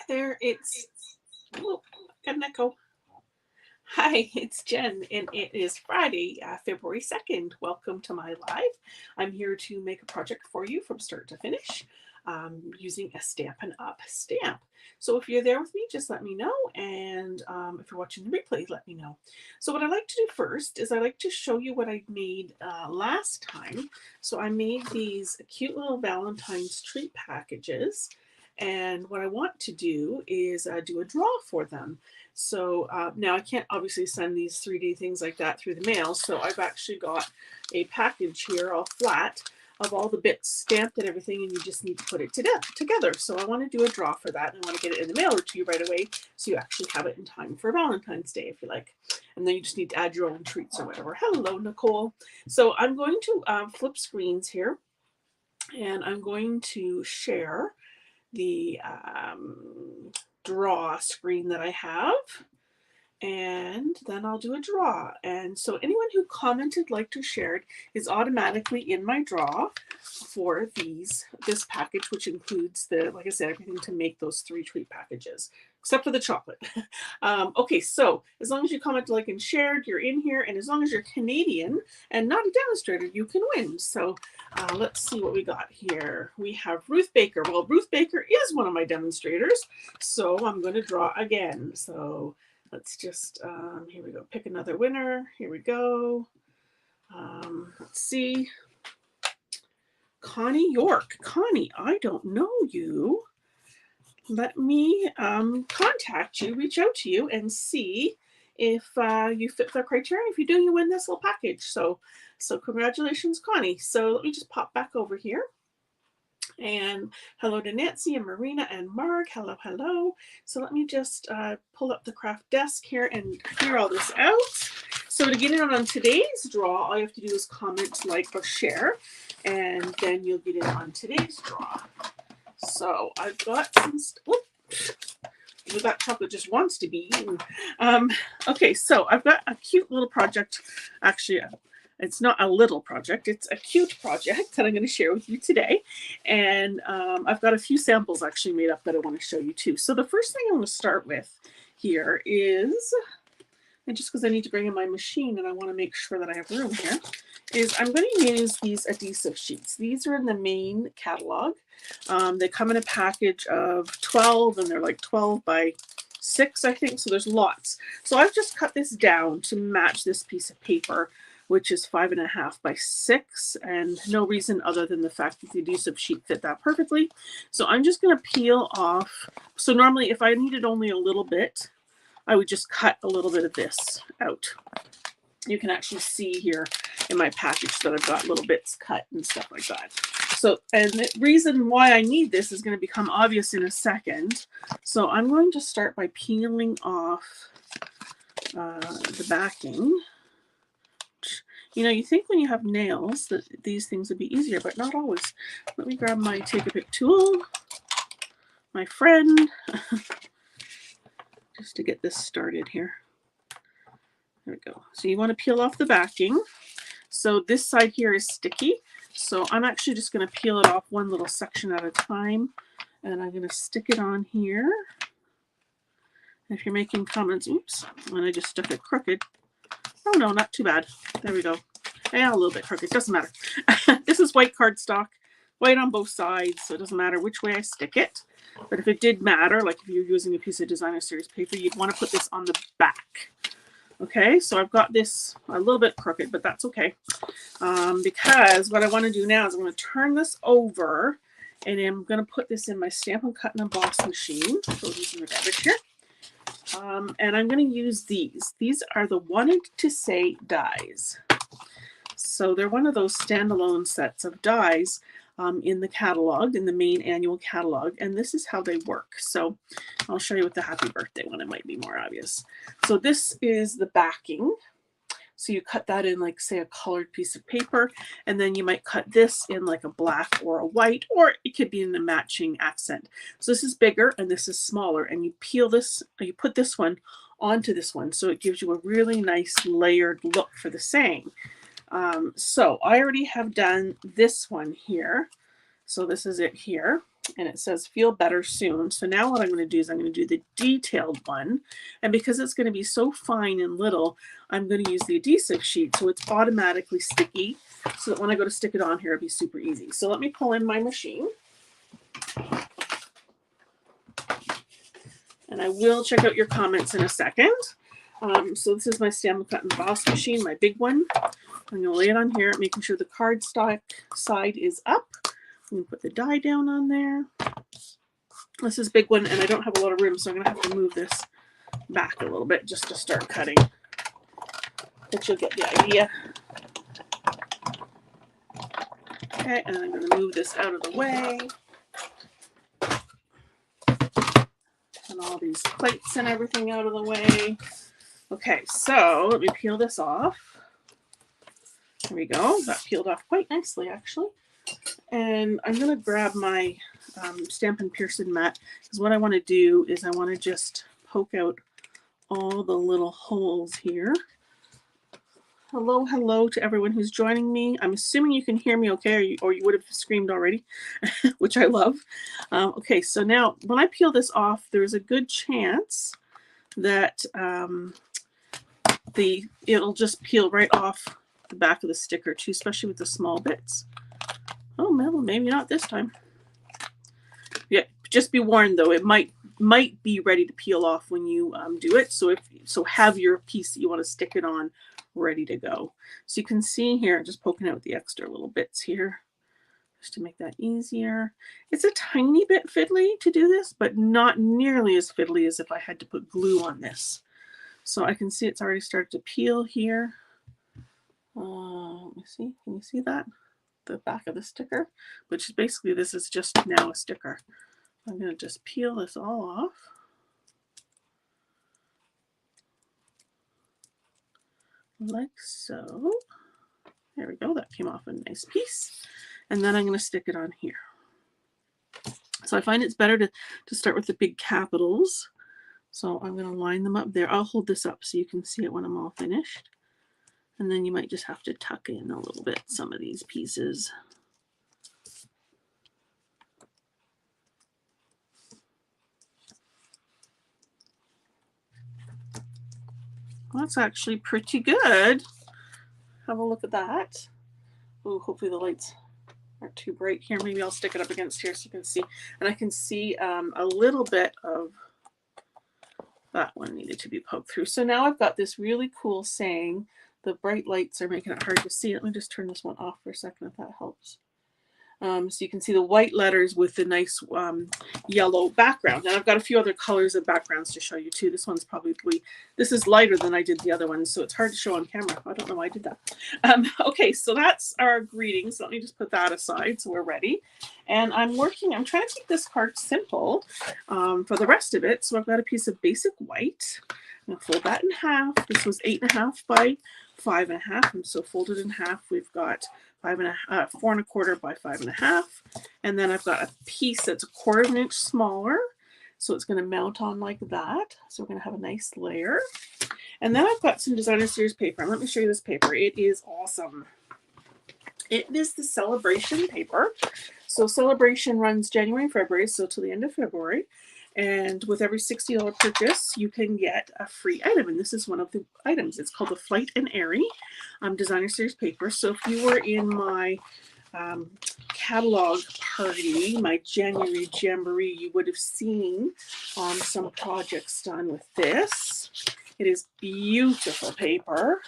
There, it's oh, got an echo. Hi, it's Jen, and it is Friday, February 2nd. Welcome to my live. I'm here to make a project for you from start to finish using a Stampin' Up stamp. So if you're there with me, just let me know, and if you're watching the replay, let me know. So what I like to do first is I like to show you what I made last time. So I made these cute little Valentine's treat packages, and what I want to do is do a draw for them. So now I can't obviously send these 3D things like that through the mail. So I've actually got a package here all flat of all the bits stamped and everything, and you just need to put it together. So I want to do a draw for that, and I want to get it in the mail to you right away so you actually have it in time for Valentine's Day if you like. And then you just need to add your own treats or whatever. Hello, Nicole. So I'm going to flip screens here, and I'm going to share the draw screen that I have, and then I'll do a draw. And so anyone who commented, liked, or shared is automatically in my draw for this package, which includes like I said, everything to make those 3 treat packages, except for the chocolate. Okay, so as long as you commented, like, and shared, you're in here, and as long as you're Canadian and not a demonstrator, you can win. So let's see what we got here. We have Ruth Baker. Well, Ruth Baker is one of my demonstrators, so I'm going to draw again. So let's just, here we go, pick another winner. Here we go. Let's see. Connie York. Connie, I don't know you. Let me contact you, reach out to you, and see if you fit the criteria. If you do, you win this little package. So congratulations, Connie. So let me just pop back over here. And hello to Nancy and Marina and Mark. Hello, hello. So let me just pull up the craft desk here and clear all this out. So to get in on today's draw, all you have to do is comment, like, or share, and then you'll get in on today's draw. So I've got some, that chocolate just wants to be eaten. Okay, so I've got a cute little project. Actually, it's not a little project, it's a cute project that I'm going to share with you today. And I've got a few samples actually made up that I want to show you too. So the first thing I want to start with here is, and just because I need to bring in my machine and I want to make sure that I have room here, is I'm going to use these adhesive sheets. These are in the main catalog. They come in a package of 12, and they're like 12 by 6, I think. So there's lots. So I've just cut this down to match this piece of paper, which is 5.5 by 6, and no reason other than the fact that the adhesive sheet fit that perfectly. So I'm just going to peel off. So normally if I needed only a little bit, I would just cut a little bit of this out. You can actually see here in my package that I've got little bits cut and stuff like that. So, and the reason why I need this is going to become obvious in a second. So I'm going to start by peeling off the backing. You know, you think when you have nails that these things would be easier, but not always. Let me grab my take a pick tool, my friend, just to get this started here. There we go. So you want to peel off the backing. So this side here is sticky. So I'm actually just going to peel it off one little section at a time. And I'm going to stick it on here. And if you're making comments, oops, and I just stuck it crooked. Oh no, not too bad. There we go. Yeah, a little bit crooked, doesn't matter. This is white cardstock, white on both sides, so it doesn't matter which way I stick it. But if it did matter, like if you're using a piece of designer series paper, you'd want to put this on the back. Okay, so I've got this a little bit crooked, but that's okay. Because what I want to do now is I'm going to turn this over, and I'm going to put this in my Stampin' Cut and Emboss machine. Throw these in the garbage here. And I'm going to use these. These are the Wanted to Say dies. So they're one of those standalone sets of dies in the catalog, in the main annual catalog, and this is how they work. So I'll show you with the happy birthday one. It might be more obvious. So this is the backing. So you cut that in, like, say, a colored piece of paper, and then you might cut this in like a black or a white, or it could be in a matching accent. So this is bigger and this is smaller, and you peel this, or you put this one onto this one, so it gives you a really nice layered look for the saying. So I already have done this one here. So this is it here. and it says feel better soon. So now what I'm going to do is I'm going to do the detailed one. And because it's going to be so fine and little, I'm going to use the adhesive sheet so it's automatically sticky so that when I go to stick it on here, it'll be super easy. So let me pull in my machine. And I will check out your comments in a second. So this is my Stampin' Cut and Emboss machine, my big one. I'm going to lay it on here, making sure the cardstock side is up. I'm going to put the die down on there. This is a big one, and I don't have a lot of room, so I'm going to have to move this back a little bit just to start cutting. But you'll get the idea. Okay, and I'm going to move this out of the way. And all these plates and everything out of the way. Okay, so let me peel this off. There we go. That peeled off quite nicely, actually. And I'm going to grab my Stampin' Pearson mat, because what I want to do is I want to just poke out all the little holes here. Hello to everyone who's joining me. I'm assuming you can hear me okay, or you would have screamed already, which I love. Okay, so now when I peel this off, there's a good chance that it'll just peel right off the back of the sticker too, especially with the small bits. Oh, maybe not this time. Yeah, just be warned though, it might be ready to peel off when you do it. So have your piece that you want to stick it on ready to go. So you can see here, just poking out the extra little bits here, just to make that easier. It's a tiny bit fiddly to do this, but not nearly as fiddly as if I had to put glue on this. So I can see it's already started to peel here. Let me see, can you see that? The back of the sticker, which is basically, this is just now a sticker. I'm going to just peel this all off. Like so. There we go, that came off a nice piece. And then I'm going to stick it on here. So I find it's better to start with the big capitals. So I'm going to line them up there. I'll hold this up so you can see it when I'm all finished. And then you might just have to tuck in a little bit some of these pieces. Well, that's actually pretty good. Have a look at that. Oh, hopefully the lights aren't too bright here. Maybe I'll stick it up against here so you can see. And I can see a little bit of that one needed to be poked through. So now I've got this really cool saying. The bright lights are making it hard to see. Let me just turn this one off for a second if that helps. So you can see the white letters with the nice yellow background. And I've got a few other colors of backgrounds to show you too. This one's this is lighter than I did the other one, so it's hard to show on camera. I don't know why I did that. Okay, so that's our greetings. Let me just put that aside so we're ready. And I'm trying to keep this card simple for the rest of it. So I've got a piece of basic white. I'm going to fold that in half. This was 8.5 by 5.5, and so folded in half, we've got 4.25 by 5.5, and then I've got a piece that's 1/4 of an inch smaller, so it's going to mount on like that. So we're going to have a nice layer, and then I've got some designer series paper. And let me show you this paper. It is awesome. It is the Celebration paper. So Celebration runs January and February, so till the end of February. And with every $60 purchase, you can get a free item. And this is one of the items. It's called the Flight and Airy Designer Series paper. So if you were in my catalog party, my January Jamboree, you would have seen some projects done with this. It is beautiful paper.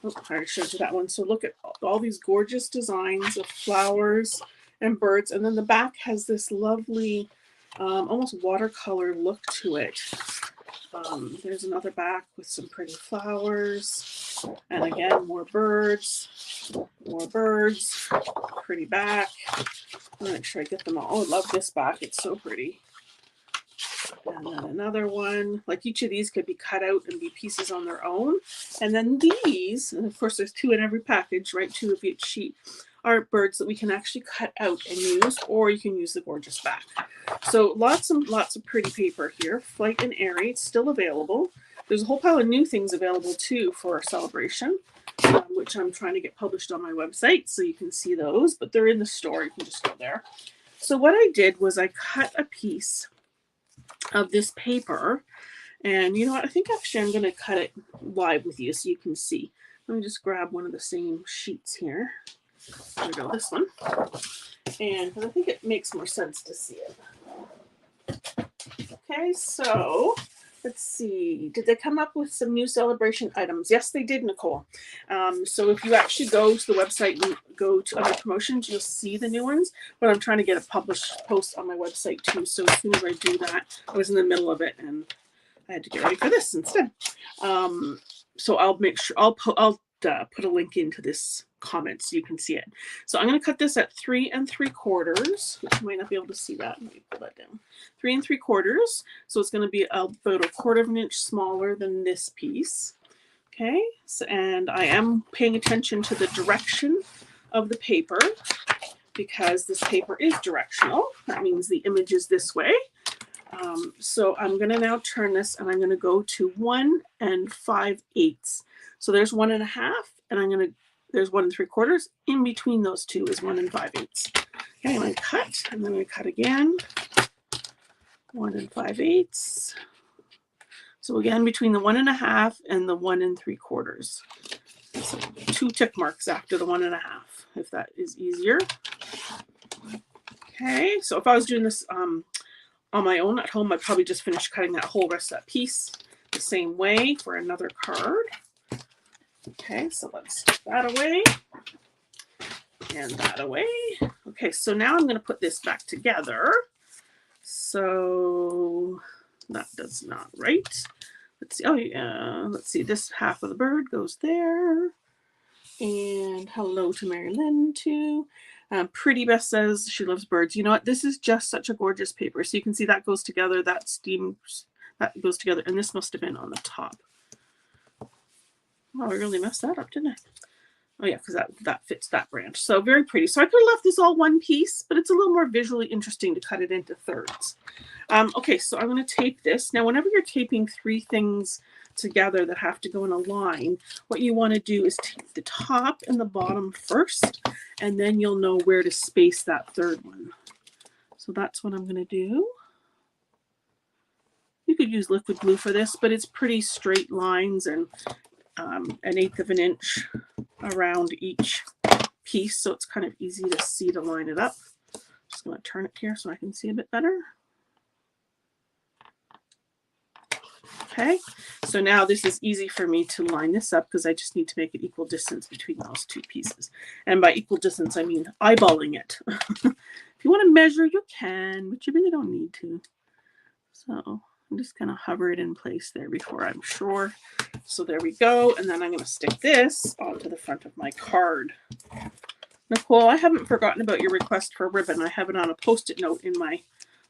Oh, I already showed you that one. So look at all these gorgeous designs of flowers and birds. And then the back has this lovely almost watercolor look to it. There's another back with some pretty flowers, and again more birds, pretty back. I'm gonna make sure I get them all. Oh, I love this back, it's so pretty. And then another one, like each of these could be cut out and be pieces on their own. And then these, and of course there's 2 in every package, right, 2 of each sheet, are birds that we can actually cut out and use, or you can use the gorgeous back. So lots of pretty paper here. Flight and Airy, it's still available. There's a whole pile of new things available too for our Celebration, which I'm trying to get published on my website, so you can see those, but they're in the store. You can just go there. So what I did was I cut a piece of this paper, and you know what, I think actually I'm going to cut it live with you so you can see. Let me just grab one of the same sheets here. There we go, this one. And because I think it makes more sense to see it. Okay, so let's see. Did they come up with some new celebration items? Yes, they did, Nicole. So if you actually go to the website and go to other promotions, you'll see the new ones. But I'm trying to get a published post on my website too. So as soon as I do that, I was in the middle of it and I had to get ready for this instead. So I'll make sure I'll put a link into this comment so you can see it. So I'm going to cut this at 3 3/4, which you might not be able to see that. Let me pull that down. 3 3/4. So it's going to be about 1/4 inch smaller than this piece. Okay. So, and I am paying attention to the direction of the paper because this paper is directional. That means the image is this way. So I'm going to now turn this and I'm going to go to 1 5/8. So there's 1 1/2, and there's 1 3/4. In between those two is 1 5/8. Okay, I'm going to cut, and then I cut again. 1 5/8. So again, between the 1 1/2 and the 1 3/4. So 2 tick marks after the 1 1/2, if that is easier. Okay, so if I was doing this on my own at home, I'd probably just finish cutting that whole rest of that piece the same way for another card. Okay, so let's put that away and that away. Okay, so now I'm going to put this back together. So that does not right. Let's see. Oh yeah, let's see. This half of the bird goes there. And hello to Mary Lynn too. Pretty Beth says she loves birds. You know what? This is just such a gorgeous paper. So you can see that goes together. That goes together, and this must have been on the top. Oh, I really messed that up, didn't I? Oh yeah, because that fits that branch. So very pretty. So I could have left this all one piece, but it's a little more visually interesting to cut it into thirds. Okay, so I'm going to tape this. Now, whenever you're taping 3 things together that have to go in a line, what you want to do is tape the top and the bottom first, and then you'll know where to space that third one. So that's what I'm going to do. You could use liquid glue for this, but it's pretty straight lines and 1/8 of an inch around each piece, so it's kind of easy to see to line it up. Just going to turn it here so I can see a bit better. Okay, so now this is easy for me to line this up because I just need to make it equal distance between those 2 pieces. And by equal distance, I mean eyeballing it. If you want to measure, you can, but you really don't need to. So I'm just going to hover it in place there before I'm sure. So there we go. And then I'm going to stick this onto the front of my card. Nicole, I haven't forgotten about your request for ribbon. I have it on a Post-it note in my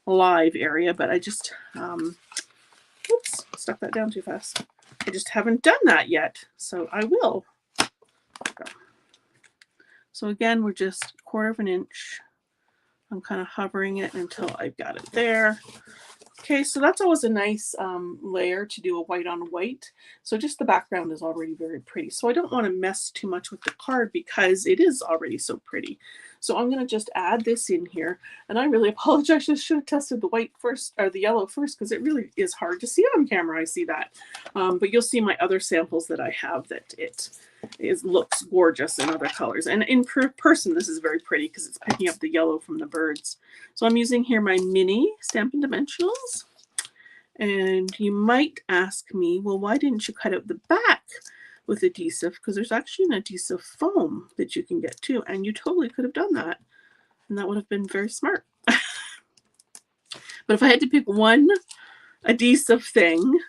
live area, but I just, oops, stuck that down too fast. I just haven't done that yet. So I will. So again, we're just 1/4 inch. I'm kind of hovering it until I've got it there. Okay, so that's always a nice layer to do a white on white. So just the background is already very pretty. So I don't want to mess too much with the card because it is already so pretty. So I'm going to just add this in here. And I really apologize. I should have tested the white first, or the yellow first, because it really is hard to see on camera. I see that. But you'll see my other samples that I have that it looks gorgeous in other colors. And in person, this is very pretty because it's picking up the yellow from the birds. So I'm using here my mini Stampin' Dimensionals. And you might ask me, well, why didn't you cut out the back with adhesive? Because there's actually an adhesive foam that you can get too. And you totally could have done that. And that would have been very smart. But if I had to pick one adhesive thing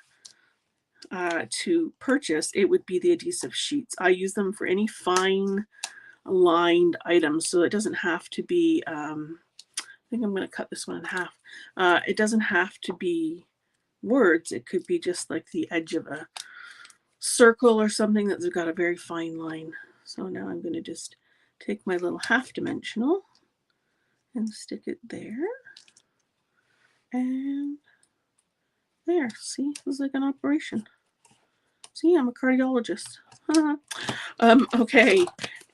to purchase, it would be the adhesive sheets. I use them for any fine lined items, so it doesn't have to be, I think I'm going to cut this one in half. It doesn't have to be words. It could be just like the edge of a circle or something that's got a very fine line. So now I'm going to just take my little half dimensional and stick it there and there. See, it was like an operation. See, I'm a cardiologist. Okay,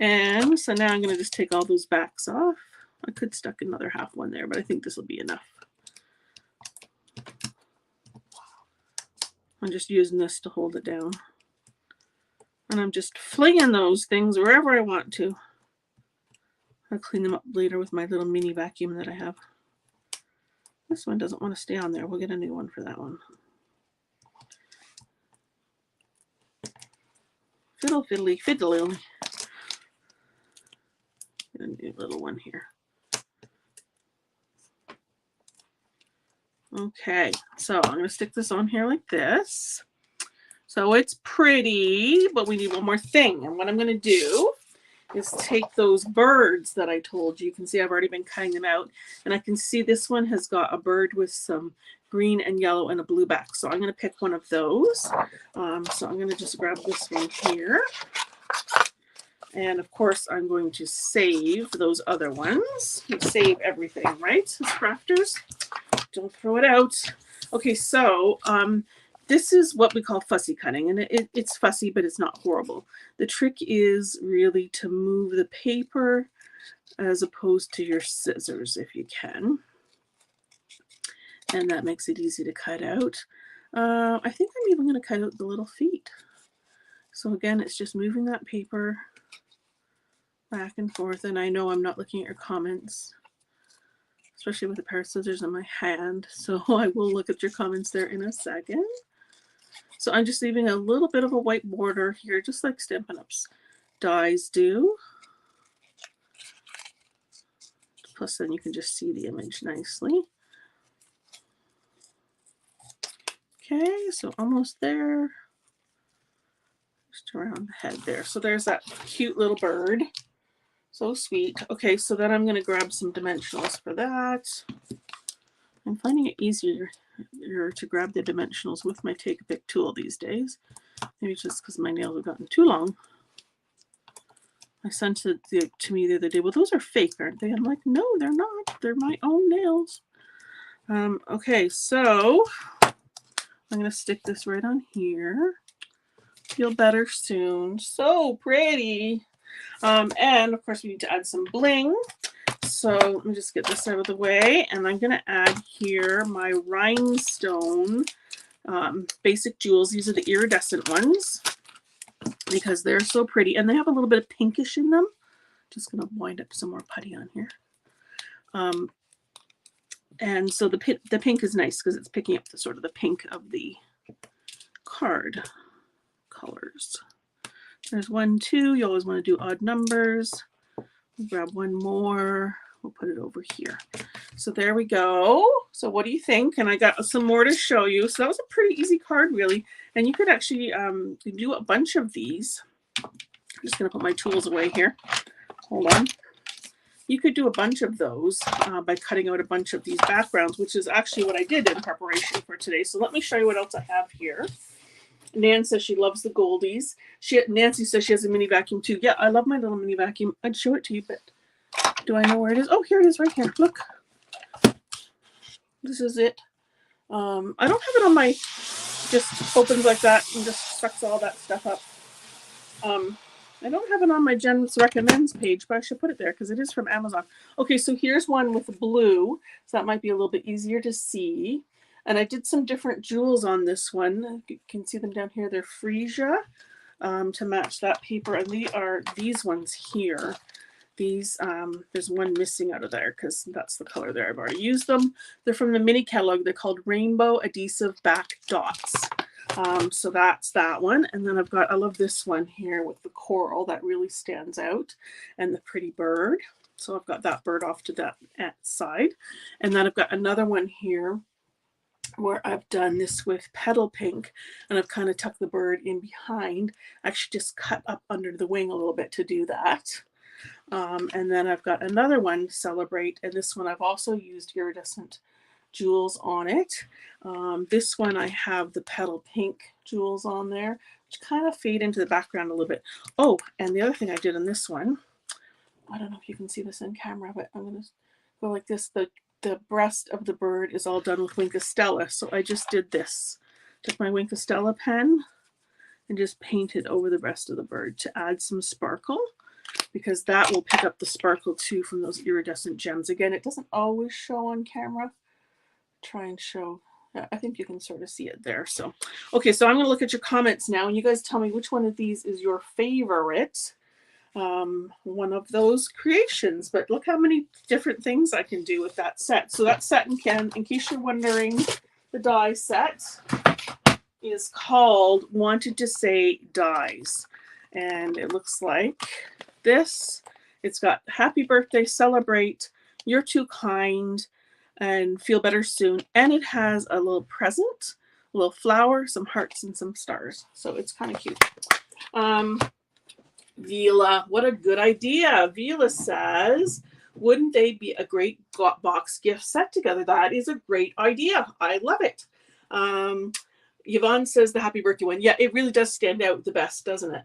and so now I'm going to just take all those backs off. I could stuck another half one there, but I think this will be enough. I'm just using this to hold it down. And I'm just flinging those things wherever I want to. I'll clean them up later with my little mini vacuum that I have. This one doesn't want to stay on there. We'll get a new one for that one. Fiddle, fiddly, fiddle. Get a new little one here. Okay, so I'm going to stick this on here like this. So it's pretty, but we need one more thing. And what I'm going to do is take those birds that I told you. You can see I've already been cutting them out. And I can see this one has got a bird with some green and yellow and a blue back. So I'm going to pick one of those. So I'm going to just grab this one here. And of course, I'm going to save those other ones. You save everything, right, as crafters? Don't throw it out. Okay, so this is what we call fussy cutting, and it's fussy, but it's not horrible. The trick is really to move the paper as opposed to your scissors if you can. And that makes it easy to cut out. I think I'm even going to cut out the little feet. So again, it's just moving that paper back and forth. And I know I'm not looking at your comments, especially with a pair of scissors in my hand. So I will look at your comments there in a second. So I'm just leaving a little bit of a white border here, just like Stampin' Up's dies do. Plus then you can just see the image nicely. Okay, so almost there. Just around the head there. So there's that cute little bird. So sweet. Okay, so then I'm going to grab some dimensionals for that. I'm finding it easier to grab the dimensionals with my Take a Pick tool these days. Maybe it's just because my nails have gotten too long. My son said to me the other day, well, those are fake, aren't they? I'm like, no, they're not. They're my own nails. Okay, so I'm going to stick this right on here. Feel better soon. So pretty. And of course we need to add some bling. So let me just get this out of the way. And I'm going to add here my rhinestone basic jewels. These are the iridescent ones because they're so pretty. And they have a little bit of pinkish in them. Just going to wind up some more putty on here. And so the pink is nice because it's picking up the sort of the pink of the card colors. There's 1, 2. You always want to do odd numbers. We'll grab one more. We'll put it over here. So there we go. So what do you think? And I got some more to show you. So that was a pretty easy card, really. And you could actually do a bunch of these. I'm just going to put my tools away here. Hold on. You could do a bunch of those by cutting out a bunch of these backgrounds, which is actually what I did in preparation for today. So let me show you what else I have here. Nan says she loves the Goldies. Nancy says she has a mini vacuum too. Yeah, I love my little mini vacuum. I'd show it to you, but do I know where it is? Oh, here it is right here. Look. This is it. I don't have it on my, just opens like that and just sucks all that stuff up. I don't have it on my Jen's Recommends page, but I should put it there because it is from Amazon. Okay, so here's one with blue. So that might be a little bit easier to see. And I did some different jewels on this one. You can see them down here. They're freesia to match that paper. And they are these ones here. These, there's one missing out of there because that's the color there. I've already used them. They're from the mini catalog. They're called Rainbow Adhesive Back Dots. So that's that one. And then I love this one here with the coral that really stands out and the pretty bird. So I've got that bird off to that side. And then I've got another one here where I've done this with petal pink and I've kind of tucked the bird in behind. I actually just cut up under the wing a little bit to do that. And then I've got another one, Celebrate, and this one I've also used iridescent jewels on it. This one I have the petal pink jewels on there, which kind of fade into the background a little bit. Oh, and the other thing I did on this one, I don't know if you can see this in camera, but I'm going to go like this. The breast of the bird is all done with Winkostella. So I just did this. Took my Winkostella pen and just painted over the breast of the bird to add some sparkle. because that will pick up the sparkle too from those iridescent gems. Again, it doesn't always show on camera. Try and show. I think you can sort of see it there. So, okay, so I'm going to look at your comments now, and you guys tell me which one of these is your favorite. One of those creations, but look how many different things I can do with that set. So that set, in case you're wondering, the die set is called Wanted to Say Dies, and it looks like this. It's got happy birthday, celebrate, you're too kind, and feel better soon, and it has a little present, a little flower, some hearts, and some stars. So it's kind of cute. Vila, what a good idea. Vila says, wouldn't they be a great box gift set together? That is a great idea. I love it. Yvonne says the happy birthday one. Yeah, it really does stand out the best, doesn't it?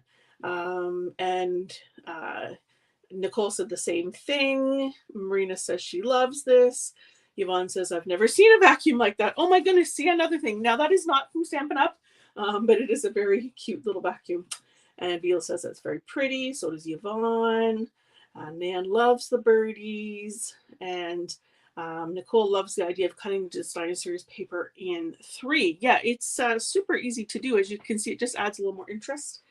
Nicole said the same thing. Marina says she loves this. Yvonne says, I've never seen a vacuum like that. Oh my goodness, see another thing. Now that is not from Stampin' Up, but it is a very cute little vacuum. And Vila says that's very pretty. So does Yvonne. Nan loves the birdies. And Nicole loves the idea of cutting the designer series paper in 3. Yeah, it's super easy to do. As you can see, it just adds a little more interest.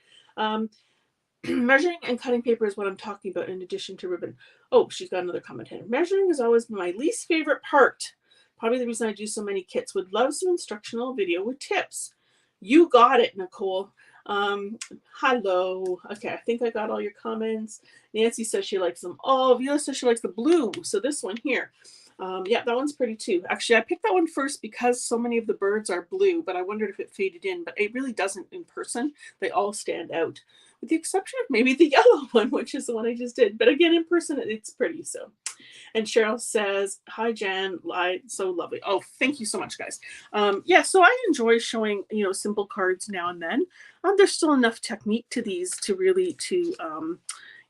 Measuring and cutting paper is what I'm talking about in addition to ribbon. Oh, she's got another comment here. Measuring is always my least favorite part. Probably the reason I do so many kits. Would love some instructional video with tips. You got it, Nicole. Hello. Okay, I think I got all your comments. Nancy says she likes them all. Vila says she likes the blue. So this one here. Yeah, that one's pretty too. Actually, I picked that one first because so many of the birds are blue, but I wondered if it faded in, but it really doesn't in person. They all stand out, with the exception of maybe the yellow one, which is the one I just did. But again, in person, it's pretty. So, and Cheryl says, hi, Jan, so lovely. Oh, thank you so much, guys. Yeah, so I enjoy showing, simple cards now and then. There's still enough technique to these to really,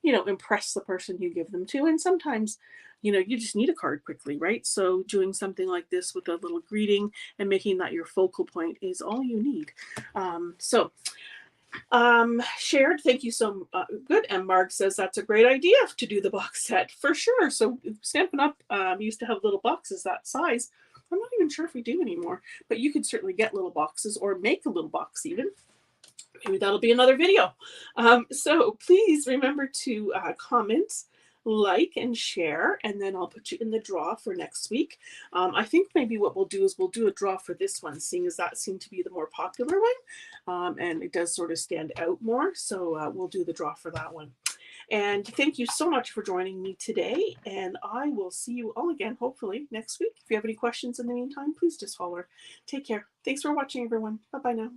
impress the person you give them to. And sometimes, you just need a card quickly, right? So doing something like this with a little greeting and making that your focal point is all you need. Shared, thank you so good. And Mark says that's a great idea to do the box set for sure. So Stampin' Up used to have little boxes that size. I'm not even sure if we do anymore, but you could certainly get little boxes or make a little box even. Maybe that'll be another video. So please remember to comment, like, and share, and then I'll put you in the draw for next week. I think maybe what we'll do is we'll do a draw for this one, seeing as that seemed to be the more popular one, and it does sort of stand out more. So we'll do the draw for that one. And thank you so much for joining me today, and I will see you all again, hopefully, next week. If you have any questions in the meantime, please just holler. Take care. Thanks for watching, everyone. Bye-bye now.